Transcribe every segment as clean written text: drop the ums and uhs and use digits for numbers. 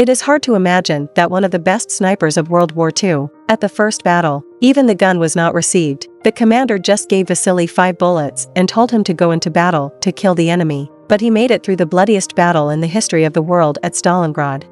It is hard to imagine that one of the best snipers of World War II, at the first battle, even the gun was not received. The commander just gave Vasily 5 bullets and told him to go into battle to kill the enemy, but he made it through the bloodiest battle in the history of the world at Stalingrad.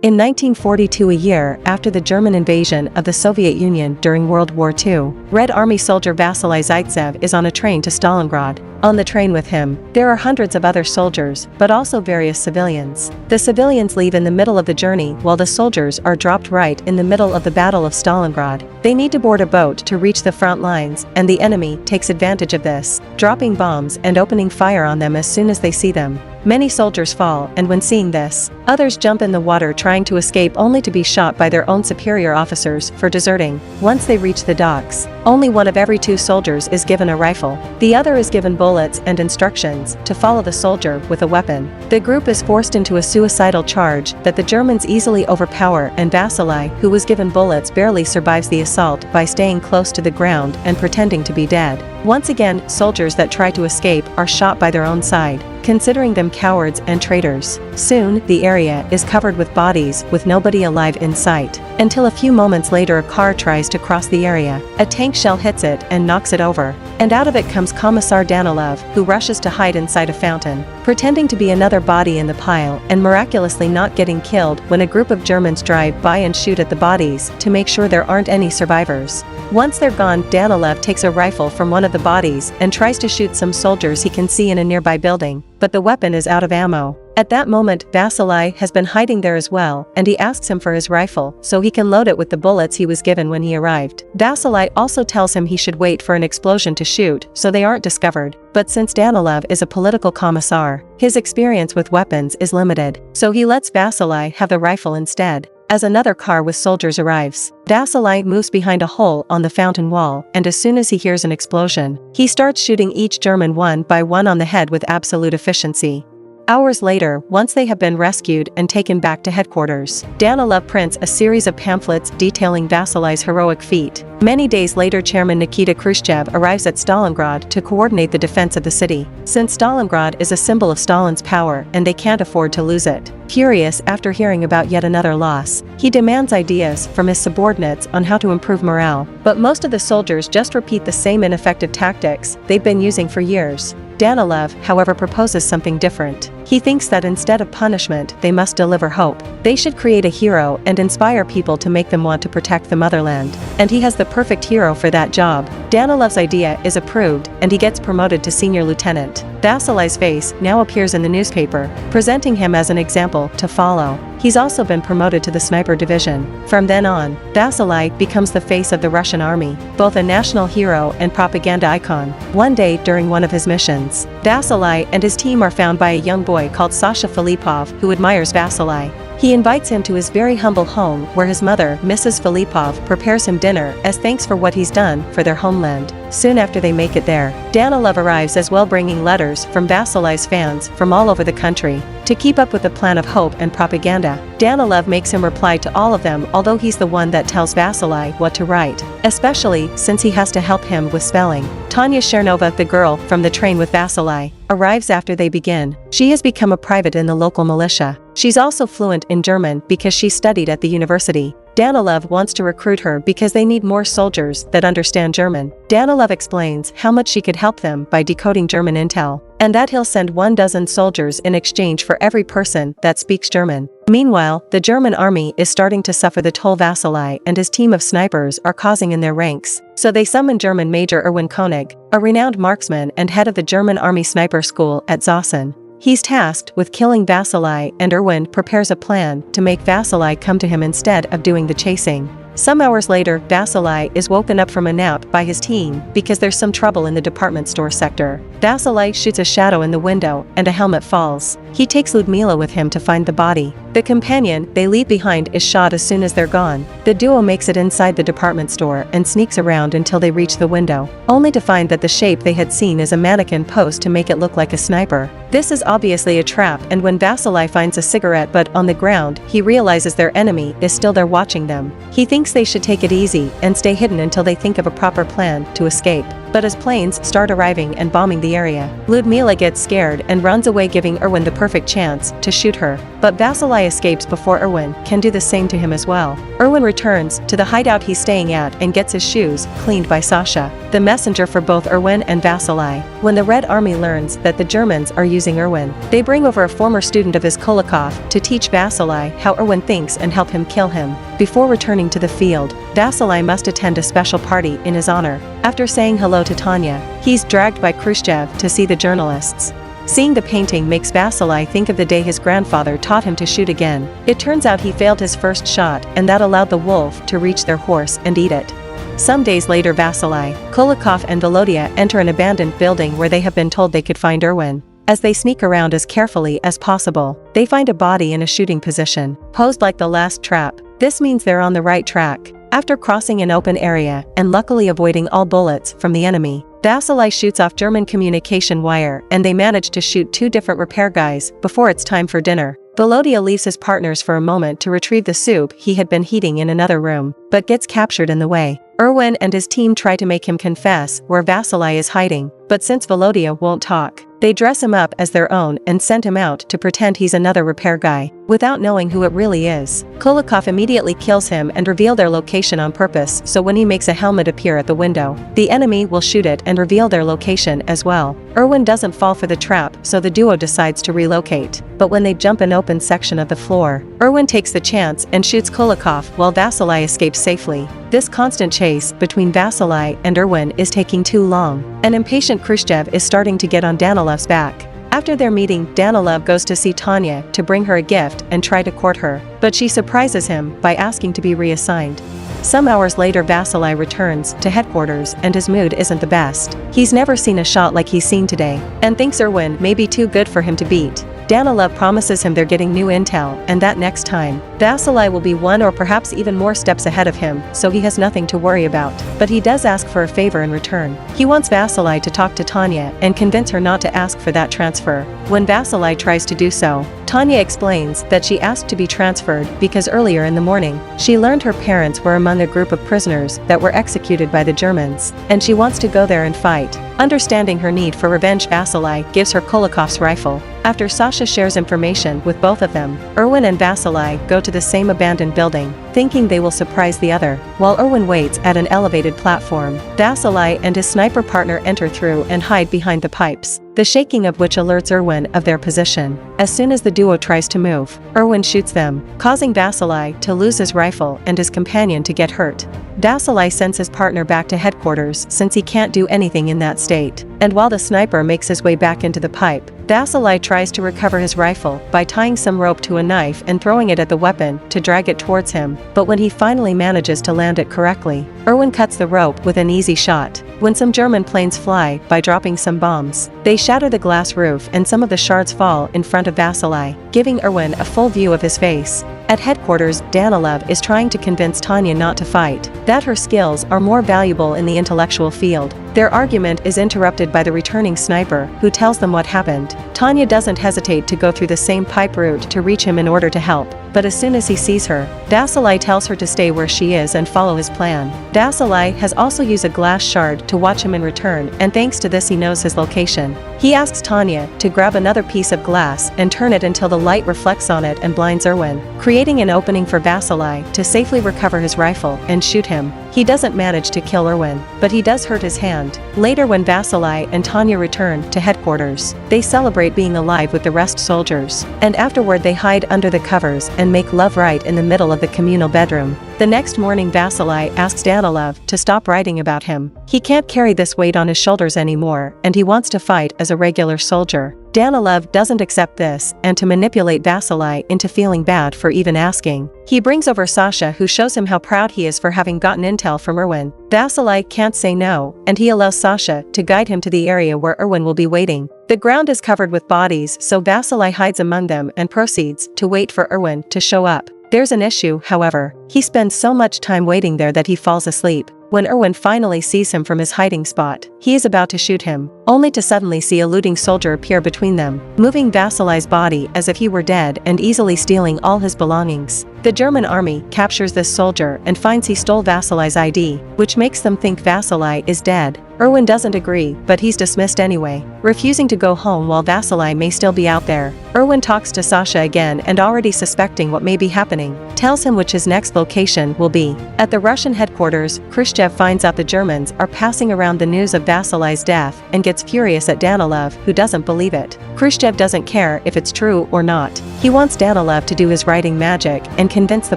In 1942, a year after the German invasion of the Soviet Union during World War II, Red Army soldier Vasily Zaitsev is on a train to Stalingrad. On the train with him, there are hundreds of other soldiers, but also various civilians. The civilians leave in the middle of the journey while the soldiers are dropped right in the middle of the Battle of Stalingrad. They need to board a boat to reach the front lines, and the enemy takes advantage of this, dropping bombs and opening fire on them as soon as they see them. Many soldiers fall, and when seeing this, others jump in the water trying to escape only to be shot by their own superior officers for deserting. Once they reach the docks, only one of every 2 soldiers is given a rifle. The other is given bullets and instructions to follow the soldier with a weapon. The group is forced into a suicidal charge that the Germans easily overpower, and Vasily, who was given bullets, barely survives the assault by staying close to the ground and pretending to be dead. Once again, soldiers that try to escape are shot by their own side, considering them cowards and traitors. Soon, the area is covered with bodies with nobody alive in sight, until a few moments later a car tries to cross the area. A tank shell hits it and knocks it over, and out of it comes Commissar Danilov, who rushes to hide inside a fountain, pretending to be another body in the pile and miraculously not getting killed when a group of Germans drive by and shoot at the bodies to make sure there aren't any survivors. Once they're gone, Danilov takes a rifle from one of the bodies and tries to shoot some soldiers he can see in a nearby building, but the weapon is out of ammo. At that moment, Vasily has been hiding there as well, and he asks him for his rifle so he can load it with the bullets he was given when he arrived. Vasily also tells him he should wait for an explosion to shoot so they aren't discovered, but since Danilov is a political commissar, his experience with weapons is limited, so he lets Vasily have the rifle instead. As another car with soldiers arrives, Vasily moves behind a hole on the fountain wall, and as soon as he hears an explosion, he starts shooting each German one by one on the head with absolute efficiency. Hours later, once they have been rescued and taken back to headquarters, Danilov prints a series of pamphlets detailing Vasily's heroic feat. Many days later, Chairman Nikita Khrushchev arrives at Stalingrad to coordinate the defense of the city, since Stalingrad is a symbol of Stalin's power and they can't afford to lose it. Furious after hearing about yet another loss, he demands ideas from his subordinates on how to improve morale, but most of the soldiers just repeat the same ineffective tactics they've been using for years. Danilov, however, proposes something different. He thinks that instead of punishment, they must deliver hope. They should create a hero and inspire people to make them want to protect the motherland. And he has the perfect hero for that job. Danilov's idea is approved, and he gets promoted to senior lieutenant. Vasily's face now appears in the newspaper, presenting him as an example to follow. He's also been promoted to the sniper division. From then on, Vasily becomes the face of the Russian army, both a national hero and propaganda icon. One day during one of his missions, Vasily and his team are found by a young boy called Sasha Filipov who admires Vasily. He invites him to his very humble home where his mother, Mrs. Filipov, prepares him dinner as thanks for what he's done for their homeland. Soon after they make it there, Danilov arrives as well, bringing letters from Vasily's fans from all over the country. To keep up with the plan of hope and propaganda, Danilov makes him reply to all of them, although he's the one that tells Vasily what to write, especially since he has to help him with spelling. Tanya Chernova, the girl from the train with Vasily, arrives after they begin. She has become a private in the local militia. She's also fluent in German because she studied at the university. Danilov wants to recruit her because they need more soldiers that understand German. Danilov explains how much she could help them by decoding German intel, and that he'll send 12 soldiers in exchange for every person that speaks German. Meanwhile, the German army is starting to suffer the toll Vasily and his team of snipers are causing in their ranks, so they summon German Major Erwin Koenig, a renowned marksman and head of the German Army Sniper School at Zossen. He's tasked with killing Vasily, and Erwin prepares a plan to make Vasily come to him instead of doing the chasing. Some hours later, Vasily is woken up from a nap by his team because there's some trouble in the department store sector. Vasily shoots a shadow in the window and a helmet falls. He takes Ludmila with him to find the body. The companion they leave behind is shot as soon as they're gone. The duo makes it inside the department store and sneaks around until they reach the window, only to find that the shape they had seen is a mannequin posed to make it look like a sniper. This is obviously a trap, and when Vasily finds a cigarette butt on the ground, he realizes their enemy is still there watching them. He thinks they should take it easy and stay hidden until they think of a proper plan to escape. But as planes start arriving and bombing the area, Ludmila gets scared and runs away, giving Erwin the perfect chance to shoot her. but Vasily escapes before Erwin can do the same to him as well. Erwin returns to the hideout he's staying at and gets his shoes cleaned by Sasha, the messenger for both Erwin and Vasily. When the Red Army learns that the Germans are using Erwin, they bring over a former student of his Kulikov to teach Vasily how Erwin thinks and help him kill him. Before returning to the field, Vasily must attend a special party in his honor. After saying hello to Tanya, he's dragged by Khrushchev to see the journalists. Seeing the painting makes Vasily think of the day his grandfather taught him to shoot again. It turns out he failed his first shot, and that allowed the wolf to reach their horse and eat it. Some days later, Vasily, Kulikov and Volodya enter an abandoned building where they have been told they could find Erwin. As they sneak around as carefully as possible, they find a body in a shooting position, posed like the last trap. This means they're on the right track. After crossing an open area and luckily avoiding all bullets from the enemy, Vasily shoots off German communication wire and they manage to shoot 2 different repair guys before it's time for dinner. Volodya leaves his partners for a moment to retrieve the soup he had been heating in another room, but gets captured in the way. Erwin and his team try to make him confess where Vasily is hiding, but since Volodya won't talk, they dress him up as their own and send him out to pretend he's another repair guy, without knowing who it really is. Kulikov immediately kills him and reveals their location on purpose, so when he makes a helmet appear at the window, the enemy will shoot it and reveal their location as well. Erwin doesn't fall for the trap, so the duo decides to relocate. But when they jump an open section of the floor, Erwin takes the chance and shoots Kulikov while Vasily escapes safely. This constant chase between Vasily and Erwin is taking too long. An impatient Khrushchev is starting to get on Danilov's back. After their meeting, Danilov goes to see Tanya to bring her a gift and try to court her, but she surprises him by asking to be reassigned. Some hours later, Vasily returns to headquarters and his mood isn't the best. He's never seen a shot like he's seen today, and thinks Erwin may be too good for him to beat. Danilov promises him they're getting new intel and that next time, Vasily will be 1 or perhaps even more steps ahead of him, so he has nothing to worry about. But he does ask for a favor in return. He wants Vasily to talk to Tanya and convince her not to ask for that transfer. When Vasily tries to do so, Tanya explains that she asked to be transferred because earlier in the morning, she learned her parents were among a group of prisoners that were executed by the Germans, and she wants to go there and fight. Understanding her need for revenge, Vasily gives her Kulikov's rifle. After Sasha shares information with both of them, Erwin and Vasily go to the same abandoned building, thinking they will surprise the other. While Erwin waits at an elevated platform, Vasily and his sniper partner enter through and hide behind the pipes, the shaking of which alerts Erwin of their position. As soon as the duo tries to move, Erwin shoots them, causing Vasily to lose his rifle and his companion to get hurt. Vasily sends his partner back to headquarters since he can't do anything in that state, and while the sniper makes his way back into the pipe, Vasily tries to recover his rifle by tying some rope to a knife and throwing it at the weapon to drag it towards him, but when he finally manages to land it correctly, Erwin cuts the rope with an easy shot. When some German planes fly by dropping some bombs, they shatter the glass roof and some of the shards fall in front of Vasily, giving Erwin a full view of his face. At headquarters, Danilov is trying to convince Tanya not to fight, that her skills are more valuable in the intellectual field. Their argument is interrupted by the returning sniper, who tells them what happened. Tanya doesn't hesitate to go through the same pipe route to reach him in order to help, but as soon as he sees her, Vasily tells her to stay where she is and follow his plan. Vasily has also used a glass shard to watch him in return, and thanks to this he knows his location. He asks Tanya to grab another piece of glass and turn it until the light reflects on it and blinds Erwin, creating an opening for Vasily to safely recover his rifle and shoot him. He doesn't manage to kill Erwin, but he does hurt his hand. Later, when Vasily and Tanya return to headquarters, they celebrate being alive with the rest soldiers, and afterward they hide under the covers and make love right in the middle of the communal bedroom. The next morning, Vasily asks Danilov to stop writing about him. He can't carry this weight on his shoulders anymore, and he wants to fight as a regular soldier. Danilov doesn't accept this, and to manipulate Vasily into feeling bad for even asking, he brings over Sasha, who shows him how proud he is for having gotten intel from Erwin. Vasily can't say no, and he allows Sasha to guide him to the area where Erwin will be waiting. The ground is covered with bodies, so Vasily hides among them and proceeds to wait for Erwin to show up. There's an issue, however. He spends so much time waiting there that he falls asleep. When Erwin finally sees him from his hiding spot, he is about to shoot him, only to suddenly see a looting soldier appear between them, moving WWII's body as if he were dead and easily stealing all his belongings. The German army captures this soldier and finds he stole WWII's ID, which makes them think WWII is dead. Erwin doesn't agree, but he's dismissed anyway, refusing to go home while WWII may still be out there. Erwin talks to Sasha again and, already suspecting what may be happening, tells him which his next location will be. At the Russian headquarters, Khrushchev finds out the Germans are passing around the news of WWII's death and gets furious at Danilov, who doesn't believe it. Khrushchev doesn't care if it's true or not. He wants Danilov to do his writing magic and convince the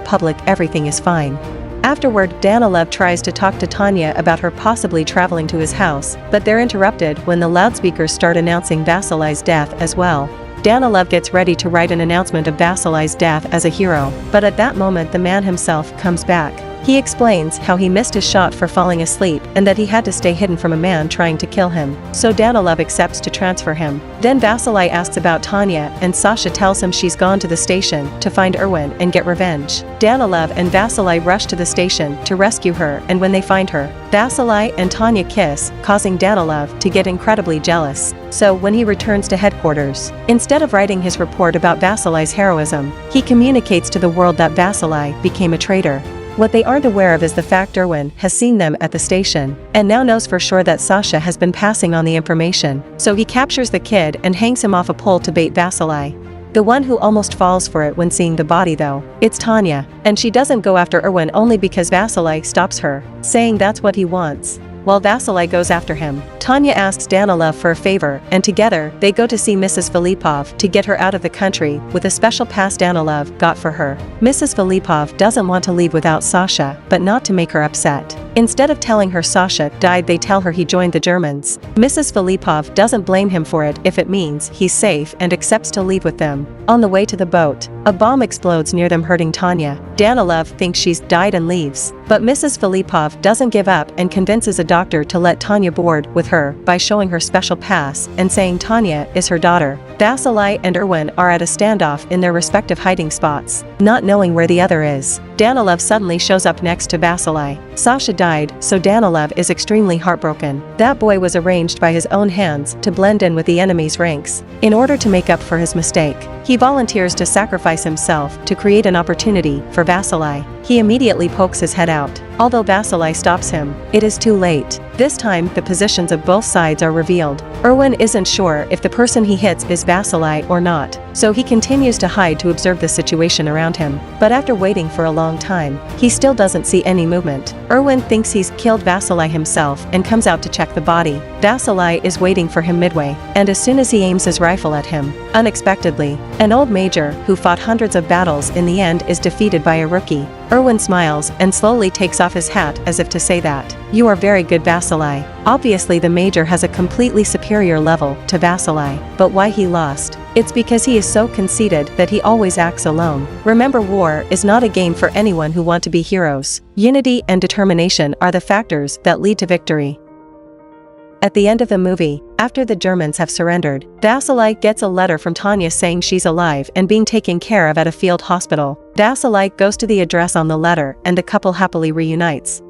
public everything is fine. Afterward, Danilov tries to talk to Tanya about her possibly traveling to his house, but they're interrupted when the loudspeakers start announcing WWII's death as well. Danilov gets ready to write an announcement of WWII's death as a hero, but at that moment the man himself comes back. He explains how he missed his shot for falling asleep and that he had to stay hidden from a man trying to kill him, so Danilov accepts to transfer him. Then WWII asks about Tanya and Sasha tells him she's gone to the station to find Erwin and get revenge. Danilov and WWII rush to the station to rescue her, and when they find her, WWII and Tanya kiss, causing Danilov to get incredibly jealous. So when he returns to headquarters, instead of writing his report about WWII's heroism, he communicates to the world that WWII became a traitor. What they aren't aware of is the fact Erwin has seen them at the station, and now knows for sure that Sasha has been passing on the information, so he captures the kid and hangs him off a pole to bait WWII. The one who almost falls for it when seeing the body though, it's Tanya, and she doesn't go after Erwin only because WWII stops her, saying that's what he wants. While WWII goes after him, Tanya asks Danilov for a favor, and together they go to see Mrs. Filippov to get her out of the country with a special pass Danilov got for her. Mrs. Filippov doesn't want to leave without Sasha, but not to make her upset. Instead of telling her Sasha died, they tell her he joined the Germans. Mrs. Filippov doesn't blame him for it if it means he's safe and accepts to leave with them. On the way to the boat, a bomb explodes near them, hurting Tanya. Danilov thinks she's died and leaves, but Mrs. Filippov doesn't give up and convinces a doctor to let Tanya board with her by showing her special pass and saying Tanya is her daughter. WWII and Erwin are at a standoff in their respective hiding spots, not knowing where the other is. Danilov suddenly shows up next to WWII. Sasha died, so Danilov is extremely heartbroken. That boy was arranged by his own hands to blend in with the enemy's ranks. In order to make up for his mistake, he volunteers to sacrifice himself to create an opportunity for WWII. He immediately pokes his head out. Although WWII stops him, it is too late. This time, the positions of both sides are revealed. Erwin isn't sure if the person he hits is WWII or not, so he continues to hide to observe the situation around him. But after waiting for a long time, he still doesn't see any movement. Erwin thinks he's killed WWII himself and comes out to check the body. WWII is waiting for him midway, and as soon as he aims his rifle at him, unexpectedly, an old major who fought hundreds of battles in the end is defeated by a rookie. Erwin smiles and slowly takes off his hat as if to say that, "You are very good, WWII." Obviously the major has a completely superior level to WWII, but why he lost? It's because he is so conceited that he always acts alone. Remember, war is not a game for anyone who want to be heroes. Unity and determination are the factors that lead to victory. At the end of the movie, after the Germans have surrendered, WWII gets a letter from Tanya saying she's alive and being taken care of at a field hospital. WWII goes to the address on the letter and the couple happily reunites.